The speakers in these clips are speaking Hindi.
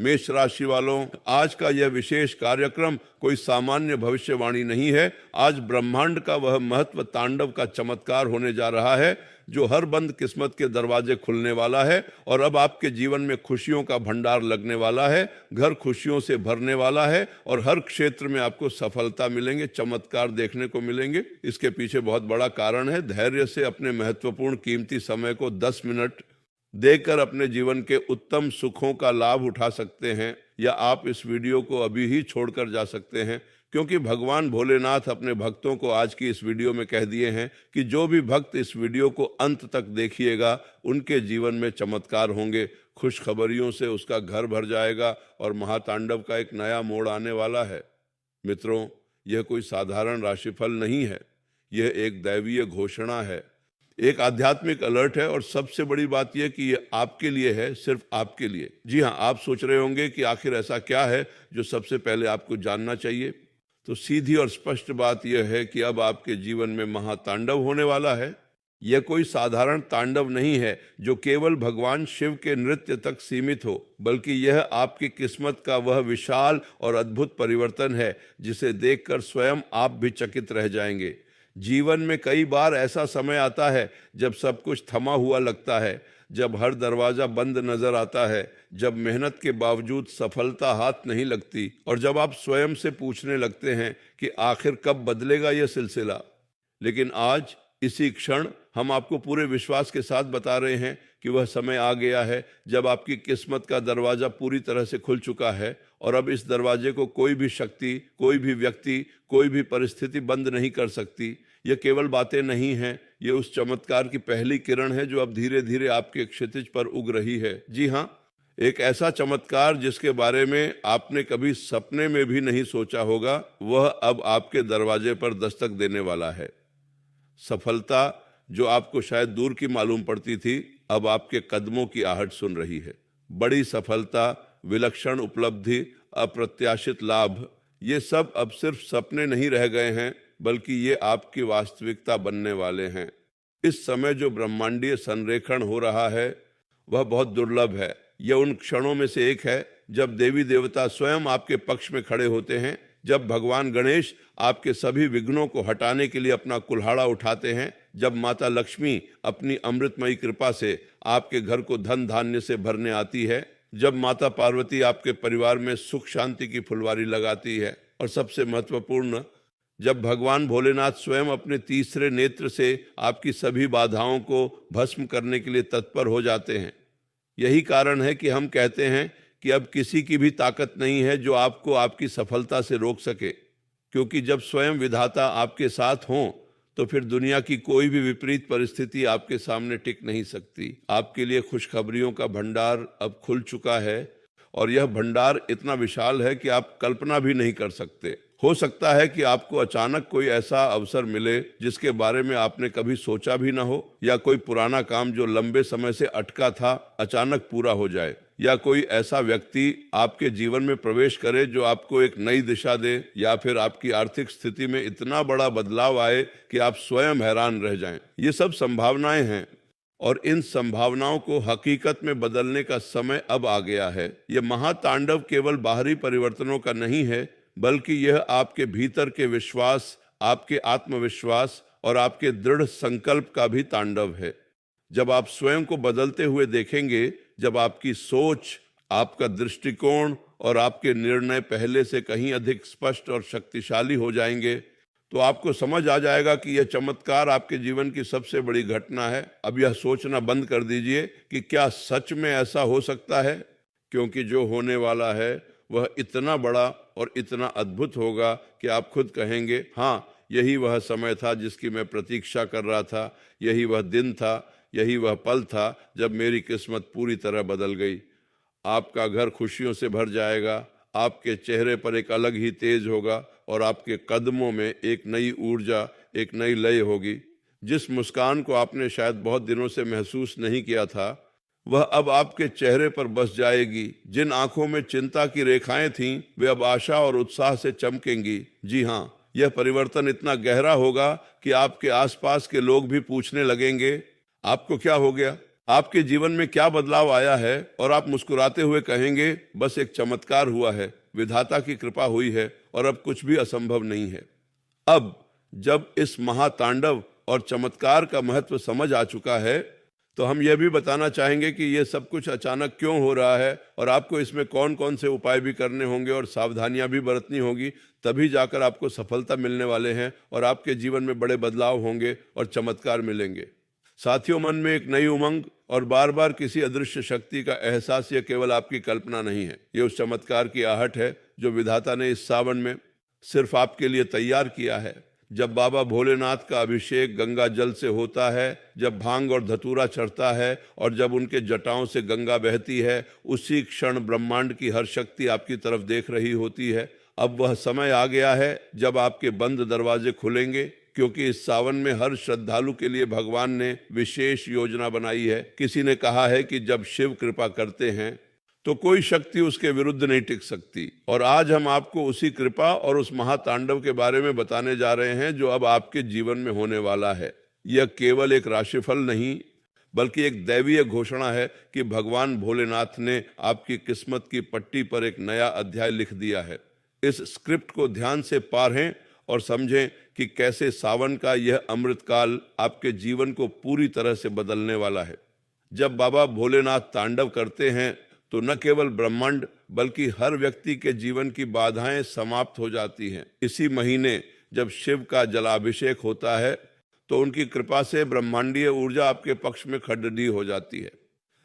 मेष राशि वालों, आज का यह विशेष कार्यक्रम कोई सामान्य भविष्यवाणी नहीं है। आज ब्रह्मांड का वह महत्व तांडव का चमत्कार होने जा रहा है जो हर बंद किस्मत के दरवाजे खुलने वाला है और अब आपके जीवन में खुशियों का भंडार लगने वाला है। घर खुशियों से भरने वाला है और हर क्षेत्र में आपको सफलता मिलेंगे, चमत्कार देखने को मिलेंगे। इसके पीछे बहुत बड़ा कारण है। धैर्य से अपने महत्वपूर्ण कीमती समय को 10 मिनट देकर अपने जीवन के उत्तम सुखों का लाभ उठा सकते हैं, या आप इस वीडियो को अभी ही छोड़कर जा सकते हैं, क्योंकि भगवान भोलेनाथ अपने भक्तों को आज की इस वीडियो में कह दिए हैं कि जो भी भक्त इस वीडियो को अंत तक देखिएगा उनके जीवन में चमत्कार होंगे, खुशखबरियों से उसका घर भर जाएगा और महातांडव का एक नया मोड़ आने वाला है। मित्रों, यह कोई साधारण राशिफल नहीं है, यह एक दैवीय घोषणा है, एक आध्यात्मिक अलर्ट है और सबसे बड़ी बात यह कि यह आपके लिए है, सिर्फ आपके लिए। जी हाँ, आप सोच रहे होंगे कि आखिर ऐसा क्या है जो सबसे पहले आपको जानना चाहिए। तो सीधी और स्पष्ट बात यह है कि अब आपके जीवन में महातांडव होने वाला है। यह कोई साधारण तांडव नहीं है जो केवल भगवान शिव के नृत्य तक सीमित हो, बल्कि यह आपकी किस्मत का वह विशाल और अद्भुत परिवर्तन है जिसे देखकर स्वयं आप भी चकित रह जाएंगे। जीवन में कई बार ऐसा समय आता है जब सब कुछ थमा हुआ लगता है, जब हर दरवाजा बंद नजर आता है, जब मेहनत के बावजूद सफलता हाथ नहीं लगती और जब आप स्वयं से पूछने लगते हैं कि आखिर कब बदलेगा यह सिलसिला। लेकिन आज इसी क्षण हम आपको पूरे विश्वास के साथ बता रहे हैं कि वह समय आ गया है जब आपकी किस्मत का दरवाजा पूरी तरह से खुल चुका है और अब इस दरवाजे को कोई भी शक्ति, कोई भी व्यक्ति, कोई भी परिस्थिति बंद नहीं कर सकती। यह केवल बातें नहीं हैं, ये उस चमत्कार की पहली किरण है जो अब धीरे धीरे आपके क्षितिज पर उग रही है। जी हाँ, एक ऐसा चमत्कार जिसके बारे में आपने कभी सपने में भी नहीं सोचा होगा, वह अब आपके दरवाजे पर दस्तक देने वाला है। सफलता जो आपको शायद दूर की मालूम पड़ती थी, अब आपके कदमों की आहट सुन रही है। बड़ी सफलता, विलक्षण उपलब्धि, अप्रत्याशित लाभ, ये सब अब सिर्फ सपने नहीं रह गए हैं, बल्कि ये आपकी वास्तविकता बनने वाले हैं। इस समय जो ब्रह्मांडीय संरेखण हो रहा है वह बहुत दुर्लभ है। यह उन क्षणों में से एक है जब देवी देवता स्वयं आपके पक्ष में खड़े होते हैं, जब भगवान गणेश आपके सभी विघ्नों को हटाने के लिए अपना कुल्हाड़ा उठाते हैं, जब माता लक्ष्मी अपनी अमृतमयी कृपा से आपके घर को धन धान्य से भरने आती है, जब माता पार्वती आपके परिवार में सुख शांति की फुलवारी लगाती है, और सबसे महत्वपूर्ण, जब भगवान भोलेनाथ स्वयं अपने तीसरे नेत्र से आपकी सभी बाधाओं को भस्म करने के लिए तत्पर हो जाते हैं। यही कारण है कि हम कहते हैं कि अब किसी की भी ताकत नहीं है जो आपको आपकी सफलता से रोक सके, क्योंकि जब स्वयं विधाता आपके साथ हों तो फिर दुनिया की कोई भी विपरीत परिस्थिति आपके सामने टिक नहीं सकती। आपके लिए खुशखबरियों का भंडार अब खुल चुका है और यह भंडार इतना विशाल है कि आप कल्पना भी नहीं कर सकते। हो सकता है कि आपको अचानक कोई ऐसा अवसर मिले जिसके बारे में आपने कभी सोचा भी ना हो, या कोई पुराना काम जो लंबे समय से अटका था अचानक पूरा हो जाए, या कोई ऐसा व्यक्ति आपके जीवन में प्रवेश करे जो आपको एक नई दिशा दे, या फिर आपकी आर्थिक स्थिति में इतना बड़ा बदलाव आए कि आप स्वयं हैरान रह जाएं। ये सब संभावनाएं हैं और इन संभावनाओं को हकीकत में बदलने का समय अब आ गया है। यह महातांडव केवल बाहरी परिवर्तनों का नहीं है, बल्कि यह आपके भीतर के विश्वास, आपके आत्मविश्वास और आपके दृढ़ संकल्प का भी तांडव है। जब आप स्वयं को बदलते हुए देखेंगे, जब आपकी सोच, आपका दृष्टिकोण और आपके निर्णय पहले से कहीं अधिक स्पष्ट और शक्तिशाली हो जाएंगे, तो आपको समझ आ जाएगा कि यह चमत्कार आपके जीवन की सबसे बड़ी घटना है। अब यह सोचना बंद कर दीजिए कि क्या सच में ऐसा हो सकता है, क्योंकि जो होने वाला है वह इतना बड़ा और इतना अद्भुत होगा कि आप खुद कहेंगे, हाँ, यही वह समय था जिसकी मैं प्रतीक्षा कर रहा था, यही वह दिन था, यही वह पल था जब मेरी किस्मत पूरी तरह बदल गई। आपका घर खुशियों से भर जाएगा, आपके चेहरे पर एक अलग ही तेज होगा और आपके कदमों में एक नई ऊर्जा, एक नई लय होगी। जिस मुस्कान को आपने शायद बहुत दिनों से महसूस नहीं किया था, वह अब आपके चेहरे पर बस जाएगी। जिन आंखों में चिंता की रेखाएं थीं, वे अब आशा और उत्साह से चमकेंगी। जी हाँ, यह परिवर्तन इतना गहरा होगा कि आपके आसपास के लोग भी पूछने लगेंगे, आपको क्या हो गया? आपके जीवन में क्या बदलाव आया है और आप मुस्कुराते हुए कहेंगे, बस एक चमत्कार हुआ है, विधाता की कृपा हुई है और अब कुछ भी असंभव नहीं है। अब जब इस महातांडव और चमत्कार का महत्व समझ आ चुका है, तो हम यह भी बताना चाहेंगे कि यह सब कुछ अचानक क्यों हो रहा है और आपको इसमें कौन कौन से उपाय भी करने होंगे और सावधानियां भी बरतनी होगी, तभी जाकर आपको सफलता मिलने वाले हैं और आपके जीवन में बड़े बदलाव होंगे और चमत्कार मिलेंगे। साथियों, मन में एक नई उमंग और बार बार किसी अदृश्य शक्ति का एहसास, यह केवल आपकी कल्पना नहीं है, ये उस चमत्कार की आहट है जो विधाता ने इस सावन में सिर्फ आपके लिए तैयार किया है। जब बाबा भोलेनाथ का अभिषेक गंगा जल से होता है, जब भांग और धतूरा चढ़ता है और जब उनके जटाओं से गंगा बहती है, उसी क्षण ब्रह्मांड की हर शक्ति आपकी तरफ देख रही होती है। अब वह समय आ गया है जब आपके बंद दरवाजे खुलेंगे, क्योंकि इस सावन में हर श्रद्धालु के लिए भगवान ने विशेष योजना बनाई है। किसी ने कहा है कि जब शिव कृपा करते हैं तो कोई शक्ति उसके विरुद्ध नहीं टिक सकती, और आज हम आपको उसी कृपा और उस महातांडव के बारे में बताने जा रहे हैं जो अब आपके जीवन में होने वाला है। यह केवल एक राशिफल नहीं, बल्कि एक दैवीय घोषणा है कि भगवान भोलेनाथ ने आपकी किस्मत की पट्टी पर एक नया अध्याय लिख दिया है। इस स्क्रिप्ट को ध्यान से पढ़ें और समझें कि कैसे सावन का यह अमृतकाल आपके जीवन को पूरी तरह से बदलने वाला है। जब बाबा भोलेनाथ तांडव करते हैं तो न केवल ब्रह्मांड बल्कि हर व्यक्ति के जीवन की बाधाएं समाप्त हो जाती हैं। इसी महीने जब शिव का जलाभिषेक होता है तो उनकी कृपा से ब्रह्मांडीय ऊर्जा आपके पक्ष में खड्डी हो जाती है।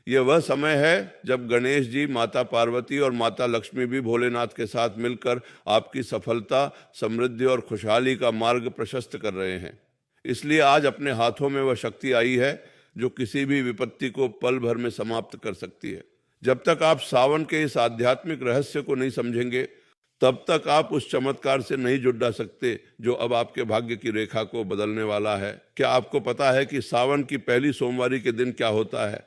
यह वह समय है जब गणेश जी, माता पार्वती और माता लक्ष्मी भी भोलेनाथ के साथ मिलकर आपकी सफलता, समृद्धि और खुशहाली का मार्ग प्रशस्त कर रहे हैं। इसलिए आज अपने हाथों में वह शक्ति आई है जो किसी भी विपत्ति को पल भर में समाप्त कर सकती है। जब तक आप सावन के इस आध्यात्मिक रहस्य को नहीं समझेंगे, तब तक आप उस चमत्कार से नहीं जुड़ सकते जो अब आपके भाग्य की रेखा को बदलने वाला है। क्या आपको पता है कि सावन की पहली सोमवारी के दिन क्या होता है?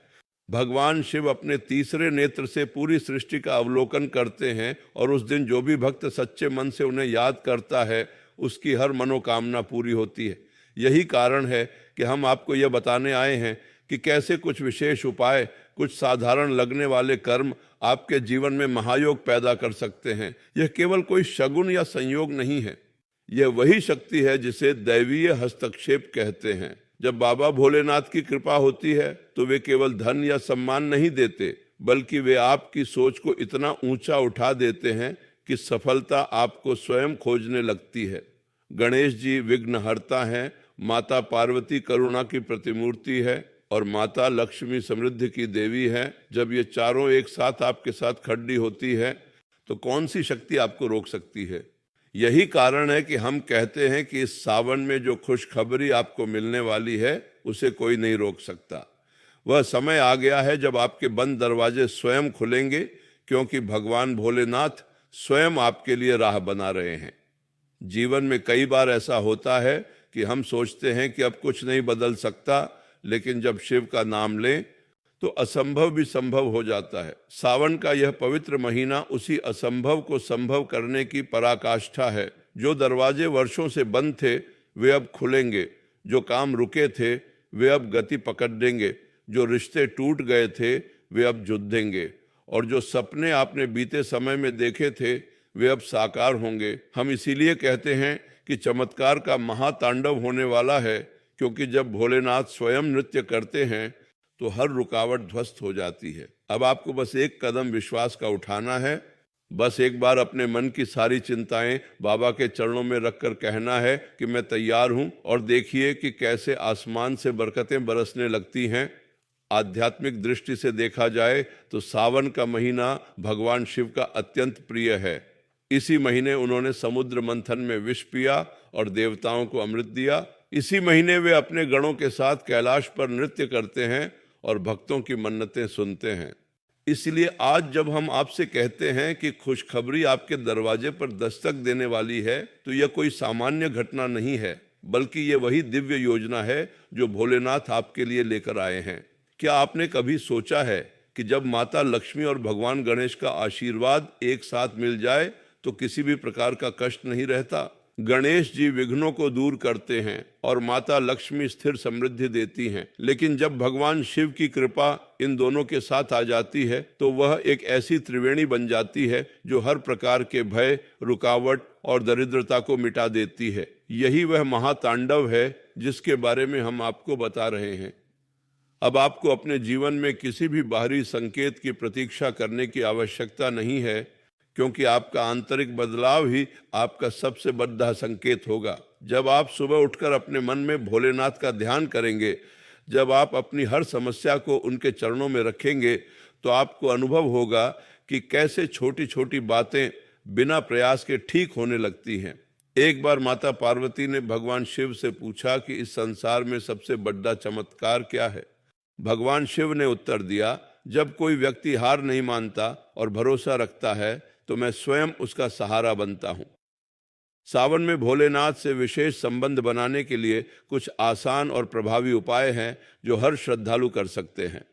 भगवान शिव अपने तीसरे नेत्र से पूरी सृष्टि का अवलोकन करते हैं और उस दिन जो भी भक्त सच्चे मन से उन्हें याद करता है, उसकी हर मनोकामना पूरी होती है। यही कारण है कि हम आपको यह बताने आए हैं कि कैसे कुछ विशेष उपाय, कुछ साधारण लगने वाले कर्म आपके जीवन में महायोग पैदा कर सकते हैं। यह केवल कोई शगुन या संयोग नहीं है, यह वही शक्ति है जिसे दैवीय हस्तक्षेप कहते हैं। जब बाबा भोलेनाथ की कृपा होती है तो वे केवल धन या सम्मान नहीं देते, बल्कि वे आपकी सोच को इतना ऊंचा उठा देते हैं कि सफलता आपको स्वयं खोजने लगती है। गणेश जी विघ्नहर्ता हैं, माता पार्वती करुणा की प्रतिमूर्ति है और माता लक्ष्मी समृद्धि की देवी है। जब ये चारों एक साथ आपके साथ खड़ी होती है तो कौन सी शक्ति आपको रोक सकती है? यही कारण है कि हम कहते हैं कि इस सावन में जो खुशखबरी आपको मिलने वाली है उसे कोई नहीं रोक सकता। वह समय आ गया है जब आपके बंद दरवाजे स्वयं खुलेंगे, क्योंकि भगवान भोलेनाथ स्वयं आपके लिए राह बना रहे हैं। जीवन में कई बार ऐसा होता है कि हम सोचते हैं कि अब कुछ नहीं बदल सकता, लेकिन जब शिव का नाम लें तो असंभव भी संभव हो जाता है। सावन का यह पवित्र महीना उसी असंभव को संभव करने की पराकाष्ठा है। जो दरवाजे वर्षों से बंद थे वे अब खुलेंगे, जो काम रुके थे वे अब गति पकड़ेंगे, जो रिश्ते टूट गए थे वे अब जुड़ेंगे, और जो सपने आपने बीते समय में देखे थे वे अब साकार होंगे। हम इसीलिए कहते हैं कि चमत्कार का महातांडव होने वाला है, क्योंकि जब भोलेनाथ स्वयं नृत्य करते हैं तो हर रुकावट ध्वस्त हो जाती है। अब आपको बस एक कदम विश्वास का उठाना है। बस एक बार अपने मन की सारी चिंताएं बाबा के चरणों में रखकर कहना है कि मैं तैयार हूं, और देखिए कि कैसे आसमान से बरकतें बरसने लगती हैं। आध्यात्मिक दृष्टि से देखा जाए तो सावन का महीना भगवान शिव का अत्यंत प्रिय है। इसी महीने उन्होंने समुद्र मंथन में विष पिया और देवताओं को अमृत दिया। इसी महीने वे अपने गणों के साथ कैलाश पर नृत्य करते हैं और भक्तों की मन्नतें सुनते हैं। इसलिए आज जब हम आपसे कहते हैं कि खुशखबरी आपके दरवाजे पर दस्तक देने वाली है, तो यह कोई सामान्य घटना नहीं है, बल्कि ये वही दिव्य योजना है जो भोलेनाथ आपके लिए लेकर आए हैं। क्या आपने कभी सोचा है कि जब माता लक्ष्मी और भगवान गणेश का आशीर्वाद एक साथ मिल जाए तो किसी भी प्रकार का कष्ट नहीं रहता? गणेश जी विघ्नों को दूर करते हैं और माता लक्ष्मी स्थिर समृद्धि देती हैं। लेकिन जब भगवान शिव की कृपा इन दोनों के साथ आ जाती है तो वह एक ऐसी त्रिवेणी बन जाती है जो हर प्रकार के भय, रुकावट और दरिद्रता को मिटा देती है। यही वह महातांडव है जिसके बारे में हम आपको बता रहे हैं। अब आपको अपने जीवन में किसी भी बाहरी संकेत की प्रतीक्षा करने की आवश्यकता नहीं है, क्योंकि आपका आंतरिक बदलाव ही आपका सबसे बड़ा संकेत होगा। जब आप सुबह उठकर अपने मन में भोलेनाथ का ध्यान करेंगे, जब आप अपनी हर समस्या को उनके चरणों में रखेंगे, तो आपको अनुभव होगा कि कैसे छोटी छोटी बातें बिना प्रयास के ठीक होने लगती हैं। एक बार माता पार्वती ने भगवान शिव से पूछा कि इस संसार में सबसे बड़ा चमत्कार क्या है। भगवान शिव ने उत्तर दिया, जब कोई व्यक्ति हार नहीं मानता और भरोसा रखता है तो मैं स्वयं उसका सहारा बनता हूँ। सावन में भोलेनाथ से विशेष संबंध बनाने के लिए कुछ आसान और प्रभावी उपाय हैं जो हर श्रद्धालु कर सकते हैं।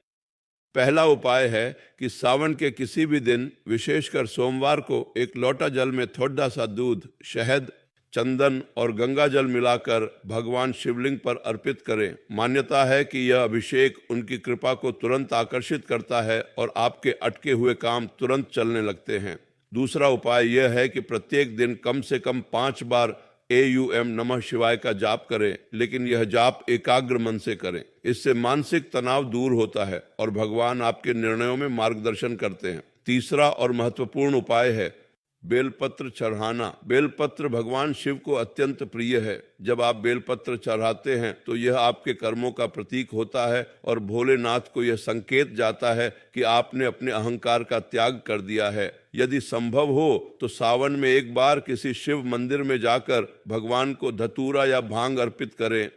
पहला उपाय है कि सावन के किसी भी दिन, विशेषकर सोमवार को, एक लोटा जल में थोड़ा सा दूध, शहद, चंदन और गंगा जल मिलाकर भगवान शिवलिंग पर अर्पित करें। मान्यता है कि यह अभिषेक उनकी कृपा को तुरंत आकर्षित करता है और आपके अटके हुए काम तुरंत चलने लगते हैं। दूसरा उपाय यह है कि प्रत्येक दिन कम से कम 5 बार AUM नमः शिवाय का जाप करें, लेकिन यह जाप एकाग्र मन से करें। इससे मानसिक तनाव दूर होता है और भगवान आपके निर्णयों में मार्गदर्शन करते हैं। तीसरा और महत्वपूर्ण उपाय है बेलपत्र चढ़ाना। बेलपत्र भगवान शिव को अत्यंत प्रिय है। जब आप बेलपत्र चढ़ाते हैं तो यह आपके कर्मों का प्रतीक होता है और भोलेनाथ को यह संकेत जाता है कि आपने अपने अहंकार का त्याग कर दिया है। यदि संभव हो तो सावन में एक बार किसी शिव मंदिर में जाकर भगवान को धतूरा या भांग अर्पित करें,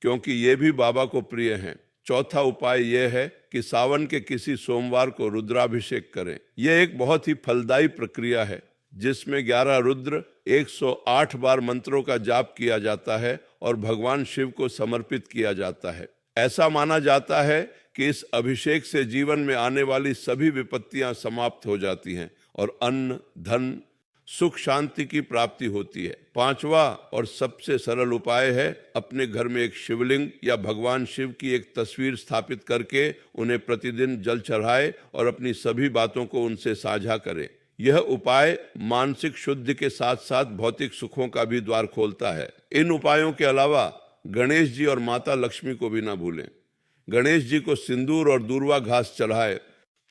क्योंकि ये भी बाबा को प्रिय हैं। चौथा उपाय यह है कि सावन के किसी सोमवार को रुद्राभिषेक करें। यह एक बहुत ही फलदायी प्रक्रिया है जिसमें 11 रुद्र, 108 बार मंत्रों का जाप किया जाता है और भगवान शिव को समर्पित किया जाता है। ऐसा माना जाता है कि इस अभिषेक से जीवन में आने वाली सभी विपत्तियां समाप्त हो जाती हैं और अन्न, धन, सुख, शांति की प्राप्ति होती है। पांचवा और सबसे सरल उपाय है अपने घर में एक शिवलिंग या भगवान शिव की एक तस्वीर स्थापित करके उन्हें प्रतिदिन जल चढ़ाए और अपनी सभी बातों को उनसे साझा करें। यह उपाय मानसिक शुद्धि के साथ साथ भौतिक सुखों का भी द्वार खोलता है। इन उपायों के अलावा गणेश जी और माता लक्ष्मी को भी न भूलें। गणेश जी को सिंदूर और दूर्वा घास चढ़ाए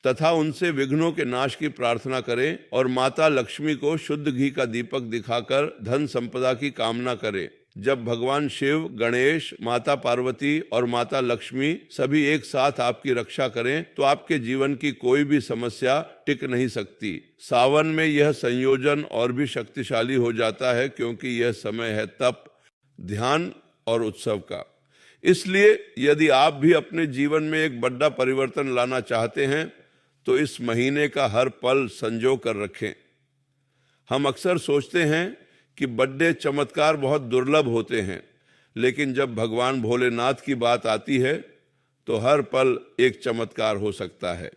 तथा उनसे विघ्नों के नाश की प्रार्थना करें और माता लक्ष्मी को शुद्ध घी का दीपक दिखाकर धन संपदा की कामना करें। जब भगवान शिव, गणेश, माता पार्वती और माता लक्ष्मी सभी एक साथ आपकी रक्षा करें तो आपके जीवन की कोई भी समस्या टिक नहीं सकती। सावन में यह संयोजन और भी शक्तिशाली हो जाता है क्योंकि यह समय है तप, ध्यान और उत्सव का। इसलिए यदि आप भी अपने जीवन में एक बड़ा परिवर्तन लाना चाहते हैं तो इस महीने का हर पल संजो कर रखें। हम अक्सर सोचते हैं कि बड़े चमत्कार बहुत दुर्लभ होते हैं, लेकिन जब भगवान भोलेनाथ की बात आती है तो हर पल एक चमत्कार हो सकता है।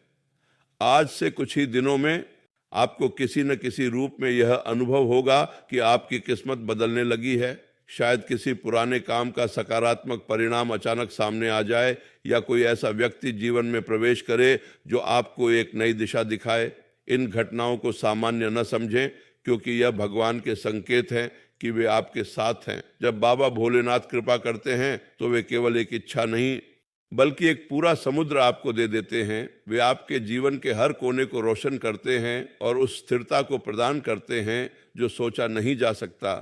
आज से कुछ ही दिनों में आपको किसी न किसी रूप में यह अनुभव होगा कि आपकी किस्मत बदलने लगी है। शायद किसी पुराने काम का सकारात्मक परिणाम अचानक सामने आ जाए या कोई ऐसा व्यक्ति जीवन में प्रवेश करे जो आपको एक नई दिशा दिखाए। इन घटनाओं को सामान्य न समझें, क्योंकि यह भगवान के संकेत हैं कि वे आपके साथ हैं। जब बाबा भोलेनाथ कृपा करते हैं तो वे केवल एक इच्छा नहीं बल्कि एक पूरा समुद्र आपको दे देते हैं। वे आपके जीवन के हर कोने को रोशन करते हैं और उस स्थिरता को प्रदान करते हैं जो सोचा नहीं जा सकता।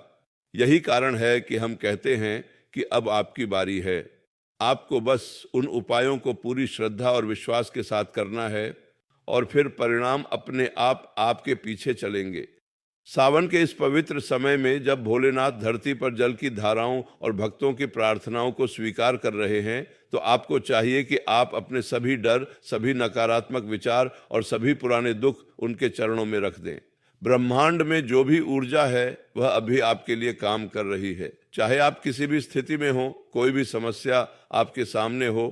यही कारण है कि हम कहते हैं कि अब आपकी बारी है। आपको बस उन उपायों को पूरी श्रद्धा और विश्वास के साथ करना है और फिर परिणाम अपने आप आपके पीछे चलेंगे। सावन के इस पवित्र समय में जब भोलेनाथ धरती पर जल की धाराओं और भक्तों की प्रार्थनाओं को स्वीकार कर रहे हैं तो आपको चाहिए कि आप अपने सभी डर, सभी नकारात्मक विचार और सभी पुराने दुख उनके चरणों में रख दें। ब्रह्मांड में जो भी ऊर्जा है वह अभी आपके लिए काम कर रही है। चाहे आप किसी भी स्थिति में हो, कोई भी समस्या आपके सामने हो,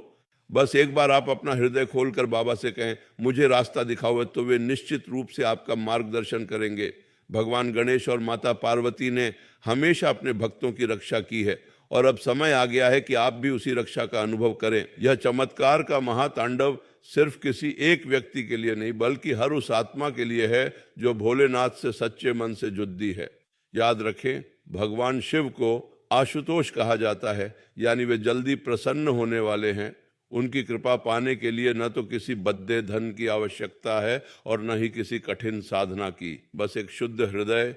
बस एक बार आप अपना हृदय खोलकर बाबा से कहें, मुझे रास्ता दिखाओ, तो वे निश्चित रूप से आपका मार्गदर्शन करेंगे। भगवान गणेश और माता पार्वती ने हमेशा अपने भक्तों की रक्षा की है और अब समय आ गया है कि आप भी उसी रक्षा का अनुभव करें। यह चमत्कार का महातांडव सिर्फ किसी एक व्यक्ति के लिए नहीं बल्कि हर उस आत्मा के लिए है जो भोलेनाथ से सच्चे मन से जुड़ी है। याद रखें, भगवान शिव को आशुतोष कहा जाता है, यानी वे जल्दी प्रसन्न होने वाले हैं। उनकी कृपा पाने के लिए न तो किसी बद्दे धन की आवश्यकता है और न ही किसी कठिन साधना की, बस एक शुद्ध हृदय,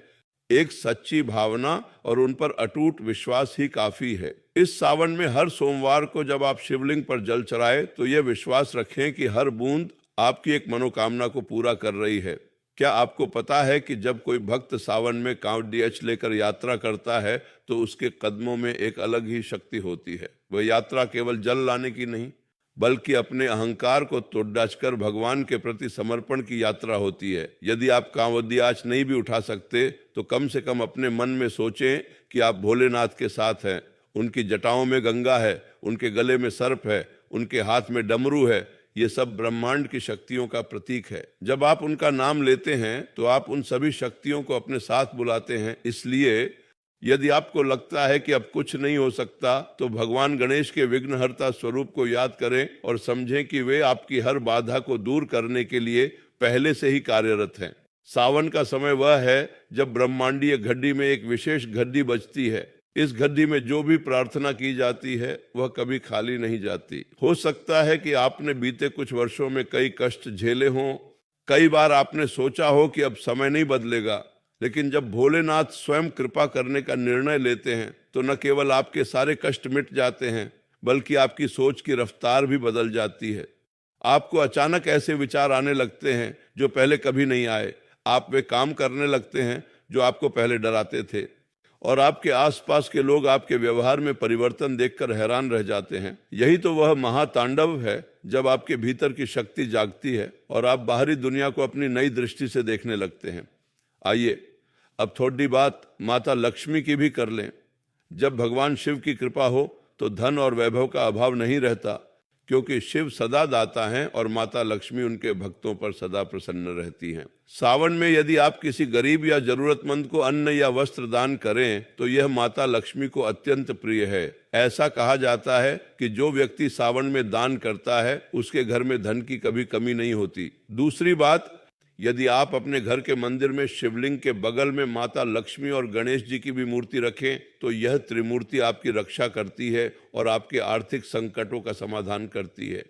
एक सच्ची भावना और उन पर अटूट विश्वास ही काफी है। इस सावन में हर सोमवार को जब आप शिवलिंग पर जल चढ़ाएं तो यह विश्वास रखें कि हर बूंद आपकी एक मनोकामना को पूरा कर रही है। क्या आपको पता है कि जब कोई भक्त सावन में कांवड़ लेकर यात्रा करता है तो उसके कदमों में एक अलग ही शक्ति होती है। वह यात्रा केवल जल लाने की नहीं बल्कि अपने अहंकार को तोड़कर भगवान के प्रति समर्पण की यात्रा होती है। यदि आप कांवड़ नहीं भी उठा सकते तो कम से कम अपने मन में सोचें कि आप भोलेनाथ के साथ हैं। उनकी जटाओं में गंगा है, उनके गले में सर्प है, उनके हाथ में डमरू है। ये सब ब्रह्मांड की शक्तियों का प्रतीक है। जब आप उनका नाम लेते हैं तो आप उन सभी शक्तियों को अपने साथ बुलाते हैं। इसलिए यदि आपको लगता है कि अब कुछ नहीं हो सकता तो भगवान गणेश के विघ्नहर्ता स्वरूप को याद करें और समझें कि वे आपकी हर बाधा को दूर करने के लिए पहले से ही कार्यरत हैं। सावन का समय वह है जब ब्रह्मांडीय घड़ी में एक विशेष घड़ी बजती है। इस घड़ी में जो भी प्रार्थना की जाती है वह कभी खाली नहीं जाती। हो सकता है कि आपने बीते कुछ वर्षों में कई कष्ट झेले हों, कई बार आपने सोचा हो कि अब समय नहीं बदलेगा, लेकिन जब भोलेनाथ स्वयं कृपा करने का निर्णय लेते हैं तो न केवल आपके सारे कष्ट मिट जाते हैं बल्कि आपकी सोच की रफ्तार भी बदल जाती है। आपको अचानक ऐसे विचार आने लगते हैं जो पहले कभी नहीं आए। आप वे काम करने लगते हैं जो आपको पहले डराते थे और आपके आसपास के लोग आपके व्यवहार में परिवर्तन देखकर हैरान रह जाते हैं। यही तो वह महातांडव है जब आपके भीतर की शक्ति जागती है और आप बाहरी दुनिया को अपनी नई दृष्टि से देखने लगते हैं। आइए अब थोड़ी बात माता लक्ष्मी की भी कर लें। जब भगवान शिव की कृपा हो तो धन और वैभव का अभाव नहीं रहता, क्योंकि शिव सदा दाता हैं और माता लक्ष्मी उनके भक्तों पर सदा प्रसन्न रहती हैं। सावन में यदि आप किसी गरीब या जरूरतमंद को अन्न या वस्त्र दान करें तो यह माता लक्ष्मी को अत्यंत प्रिय है। ऐसा कहा जाता है कि जो व्यक्ति सावन में दान करता है उसके घर में धन की कभी कमी नहीं होती। दूसरी बात, यदि आप अपने घर के मंदिर में शिवलिंग के बगल में माता लक्ष्मी और गणेश जी की भी मूर्ति रखें तो यह त्रिमूर्ति आपकी रक्षा करती है और आपके आर्थिक संकटों का समाधान करती है।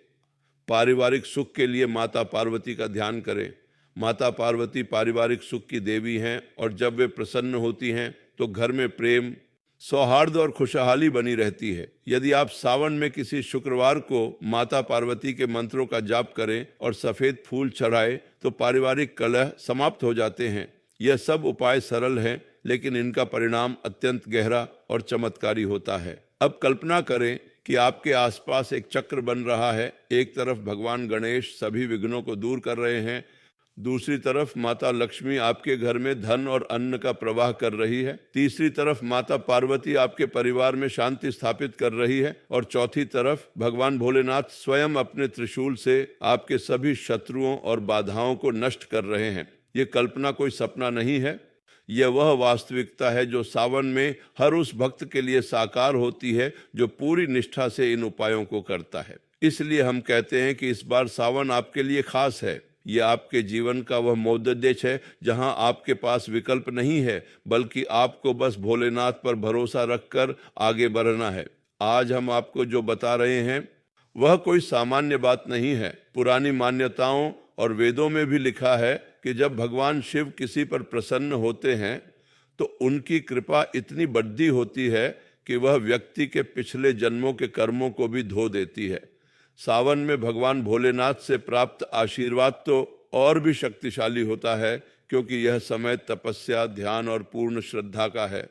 पारिवारिक सुख के लिए माता पार्वती का ध्यान करें। माता पार्वती पारिवारिक सुख की देवी हैं और जब वे प्रसन्न होती हैं तो घर में प्रेम, सौहार्द और खुशहाली बनी रहती है। यदि आप सावन में किसी शुक्रवार को माता पार्वती के मंत्रों का जाप करें और सफेद फूल चढ़ाए तो पारिवारिक कलह समाप्त हो जाते हैं। यह सब उपाय सरल हैं लेकिन इनका परिणाम अत्यंत गहरा और चमत्कारी होता है। अब कल्पना करें कि आपके आसपास एक चक्र बन रहा है। एक तरफ भगवान गणेश सभी विघ्नों को दूर कर रहे हैं, दूसरी तरफ माता लक्ष्मी आपके घर में धन और अन्न का प्रवाह कर रही है, तीसरी तरफ माता पार्वती आपके परिवार में शांति स्थापित कर रही है और चौथी तरफ भगवान भोलेनाथ स्वयं अपने त्रिशूल से आपके सभी शत्रुओं और बाधाओं को नष्ट कर रहे हैं। ये कल्पना कोई सपना नहीं है, यह वह वास्तविकता है जो सावन में हर उस भक्त के लिए साकार होती है जो पूरी निष्ठा से इन उपायों को करता है। इसलिए हम कहते हैं कि इस बार सावन आपके लिए खास है। यह आपके जीवन का वह मोहद्देश है जहां आपके पास विकल्प नहीं है, बल्कि आपको बस भोलेनाथ पर भरोसा रखकर आगे बढ़ना है। आज हम आपको जो बता रहे हैं वह कोई सामान्य बात नहीं है। पुरानी मान्यताओं और वेदों में भी लिखा है कि जब भगवान शिव किसी पर प्रसन्न होते हैं तो उनकी कृपा इतनी बड़ी होती है कि वह व्यक्ति के पिछले जन्मों के कर्मों को भी धो देती है। सावन में भगवान भोलेनाथ से प्राप्त आशीर्वाद तो और भी शक्तिशाली होता है, क्योंकि यह समय तपस्या, ध्यान और पूर्ण श्रद्धा का है।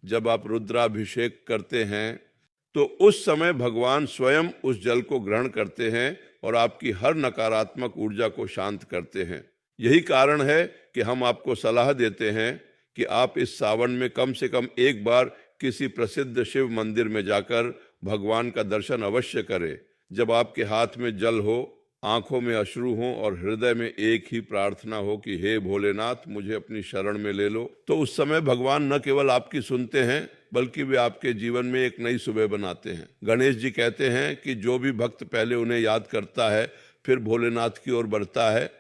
जब आप रुद्राभिषेक करते हैं तो उस समय भगवान स्वयं उस जल को ग्रहण करते हैं और आपकी हर नकारात्मक ऊर्जा को शांत करते हैं। यही कारण है कि हम आपको सलाह देते हैं कि आप इस सावन में कम से कम एक बार किसी प्रसिद्ध शिव मंदिर में जाकर भगवान का दर्शन अवश्य करें। जब आपके हाथ में जल हो, आंखों में अश्रु हों और हृदय में एक ही प्रार्थना हो कि हे भोलेनाथ मुझे अपनी शरण में ले लो, तो उस समय भगवान न केवल आपकी सुनते हैं बल्कि वे आपके जीवन में एक नई सुबह बनाते हैं। गणेश जी कहते हैं कि जो भी भक्त पहले उन्हें याद करता है फिर भोलेनाथ की ओर बढ़ता है,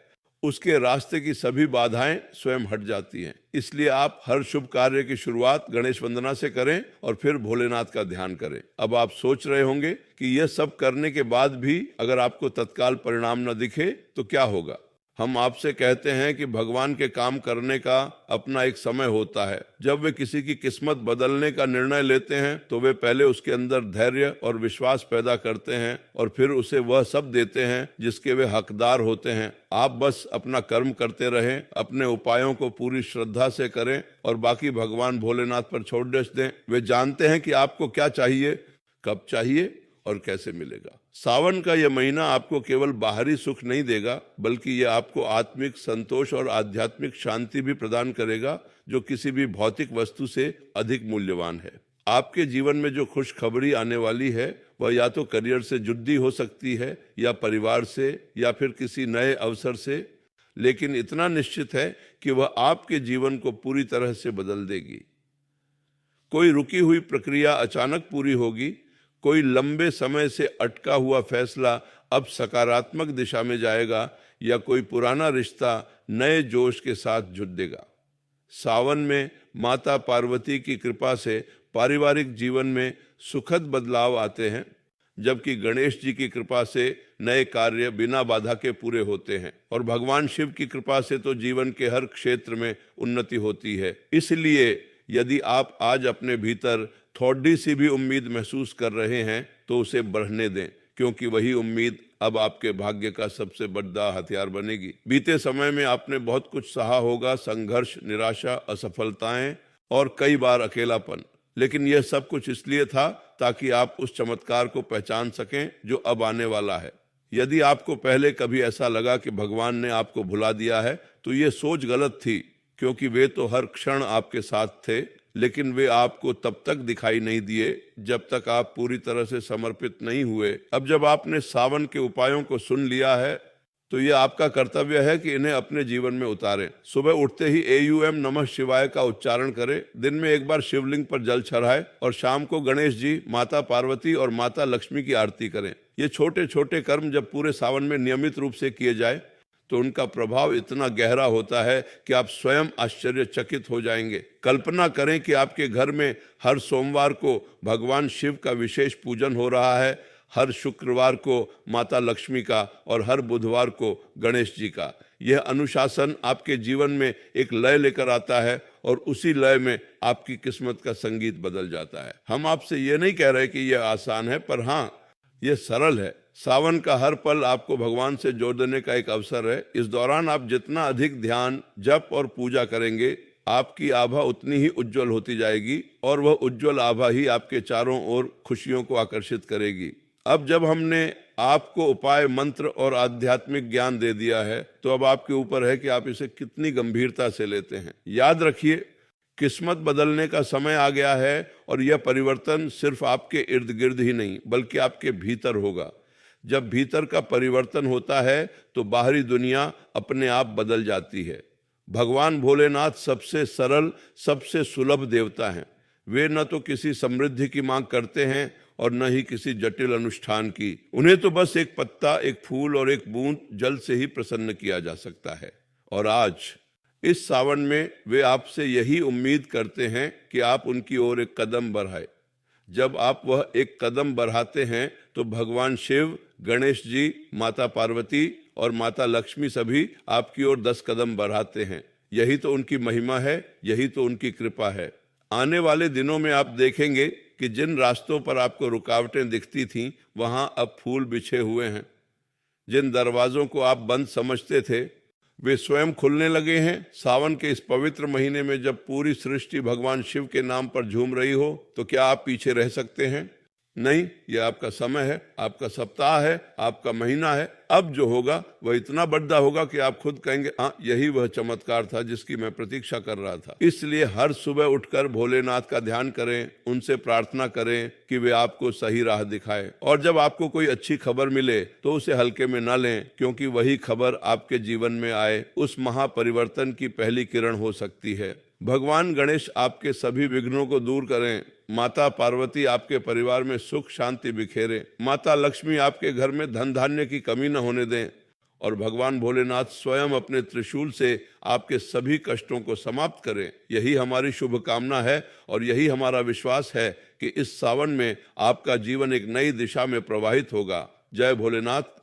उसके रास्ते की सभी बाधाएं स्वयं हट जाती हैं। इसलिए आप हर शुभ कार्य की शुरुआत गणेश वंदना से करें और फिर भोलेनाथ का ध्यान करें। अब आप सोच रहे होंगे कि यह सब करने के बाद भी अगर आपको तत्काल परिणाम न दिखे तो क्या होगा। हम आपसे कहते हैं कि भगवान के काम करने का अपना एक समय होता है। जब वे किसी की किस्मत बदलने का निर्णय लेते हैं तो वे पहले उसके अंदर धैर्य और विश्वास पैदा करते हैं और फिर उसे वह सब देते हैं जिसके वे हकदार होते हैं। आप बस अपना कर्म करते रहें, अपने उपायों को पूरी श्रद्धा से करें और बाकी भगवान भोलेनाथ पर छोड़ दें। वे जानते हैं कि आपको क्या चाहिए, कब चाहिए और कैसे मिलेगा। सावन का यह महीना आपको केवल बाहरी सुख नहीं देगा बल्कि यह आपको आत्मिक संतोष और आध्यात्मिक शांति भी प्रदान करेगा जो किसी भी भौतिक वस्तु से अधिक मूल्यवान है। आपके जीवन में जो खुशखबरी आने वाली है वह या तो करियर से जुड़ी हो सकती है या परिवार से या फिर किसी नए अवसर से, लेकिन इतना निश्चित है कि वह आपके जीवन को पूरी तरह से बदल देगी। कोई रुकी हुई प्रक्रिया अचानक पूरी होगी, कोई लंबे समय से अटका हुआ फैसला अब सकारात्मक दिशा में जाएगा या कोई पुराना रिश्ता नए जोश के साथ जुड़ेगा। सावन में माता पार्वती की कृपा से पारिवारिक जीवन में सुखद बदलाव आते हैं, जबकि गणेश जी की कृपा से नए कार्य बिना बाधा के पूरे होते हैं और भगवान शिव की कृपा से तो जीवन के हर क्षेत्र में उन्नति होती है। इसलिए यदि आप आज अपने भीतर थोड़ी सी भी उम्मीद महसूस कर रहे हैं तो उसे बढ़ने दें, क्योंकि वही उम्मीद अब आपके भाग्य का सबसे बड़ा हथियार बनेगी। बीते समय में आपने बहुत कुछ सहा होगा, संघर्ष, निराशा, असफलताएं और कई बार अकेलापन, लेकिन यह सब कुछ इसलिए था ताकि आप उस चमत्कार को पहचान सकें जो अब आने वाला है। यदि आपको पहले कभी ऐसा लगा कि भगवान ने आपको भुला दिया है तो ये सोच गलत थी, क्योंकि वे तो हर क्षण आपके साथ थे, लेकिन वे आपको तब तक दिखाई नहीं दिए जब तक आप पूरी तरह से समर्पित नहीं हुए। अब जब आपने सावन के उपायों को सुन लिया है तो ये आपका कर्तव्य है कि इन्हें अपने जीवन में उतारें। सुबह उठते ही AUM नमः शिवाय का उच्चारण करें, दिन में एक बार शिवलिंग पर जल चढ़ाएं और शाम को गणेश जी, माता पार्वती और माता लक्ष्मी की आरती करें। ये छोटे छोटे कर्म जब पूरे सावन में नियमित रूप से किए जाए तो उनका प्रभाव इतना गहरा होता है कि आप स्वयं आश्चर्यचकित हो जाएंगे। कल्पना करें कि आपके घर में हर सोमवार को भगवान शिव का विशेष पूजन हो रहा है, हर शुक्रवार को माता लक्ष्मी का और हर बुधवार को गणेश जी का। यह अनुशासन आपके जीवन में एक लय लेकर आता है और उसी लय में आपकी किस्मत का संगीत बदल जाता है। हम आपसे ये नहीं कह रहे कि यह आसान है, पर हाँ, यह सरल है। सावन का हर पल आपको भगवान से जोड़ देने का एक अवसर है। इस दौरान आप जितना अधिक ध्यान, जप और पूजा करेंगे, आपकी आभा उतनी ही उज्जवल होती जाएगी और वह उज्जवल आभा ही आपके चारों ओर खुशियों को आकर्षित करेगी। अब जब हमने आपको उपाय, मंत्र और आध्यात्मिक ज्ञान दे दिया है तो अब आपके ऊपर है कि आप इसे कितनी गंभीरता से लेते हैं। याद रखिए, किस्मत बदलने का समय आ गया है और यह परिवर्तन सिर्फ आपके इर्द गिर्द ही नहीं बल्कि आपके भीतर होगा। जब भीतर का परिवर्तन होता है तो बाहरी दुनिया अपने आप बदल जाती है। भगवान भोलेनाथ सबसे सरल, सबसे सुलभ देवता हैं। वे न तो किसी समृद्धि की मांग करते हैं और न ही किसी जटिल अनुष्ठान की। उन्हें तो बस एक पत्ता, एक फूल और एक बूंद जल से ही प्रसन्न किया जा सकता है। और आज इस सावन में वे आपसे यही उम्मीद करते हैं कि आप उनकी ओर एक कदम बढ़ाएं। जब आप वह एक कदम बढ़ाते हैं तो भगवान शिव, गणेश जी, माता पार्वती और माता लक्ष्मी सभी आपकी ओर 10 कदम बढ़ाते हैं। यही तो उनकी महिमा है, यही तो उनकी कृपा है। आने वाले दिनों में आप देखेंगे कि जिन रास्तों पर आपको रुकावटें दिखती थीं वहां अब फूल बिछे हुए हैं। जिन दरवाजों को आप बंद समझते थे वे स्वयं खुलने लगे हैं। सावन के इस पवित्र महीने में जब पूरी सृष्टि भगवान शिव के नाम पर झूम रही हो तो क्या आप पीछे रह सकते हैं? नहीं, ये आपका समय है, आपका सप्ताह है, आपका महीना है। अब जो होगा वह इतना बड़ा होगा कि आप खुद कहेंगे हाँ, यही वह चमत्कार था जिसकी मैं प्रतीक्षा कर रहा था। इसलिए हर सुबह उठकर भोलेनाथ का ध्यान करें, उनसे प्रार्थना करें कि वे आपको सही राह दिखाएं। और जब आपको कोई अच्छी खबर मिले तो उसे हल्के में न लें, क्योंकि वही खबर आपके जीवन में आए उस महापरिवर्तन की पहली किरण हो सकती है। भगवान गणेश आपके सभी विघ्नों को दूर करें। माता पार्वती आपके परिवार में सुख शांति बिखेरें। माता लक्ष्मी आपके घर में धन धान्य की कमी न होने दें। और भगवान भोलेनाथ स्वयं अपने त्रिशूल से आपके सभी कष्टों को समाप्त करें। यही हमारी शुभकामना है और यही हमारा विश्वास है कि इस सावन में आपका जीवन एक नई दिशा में प्रवाहित होगा। जय भोलेनाथ।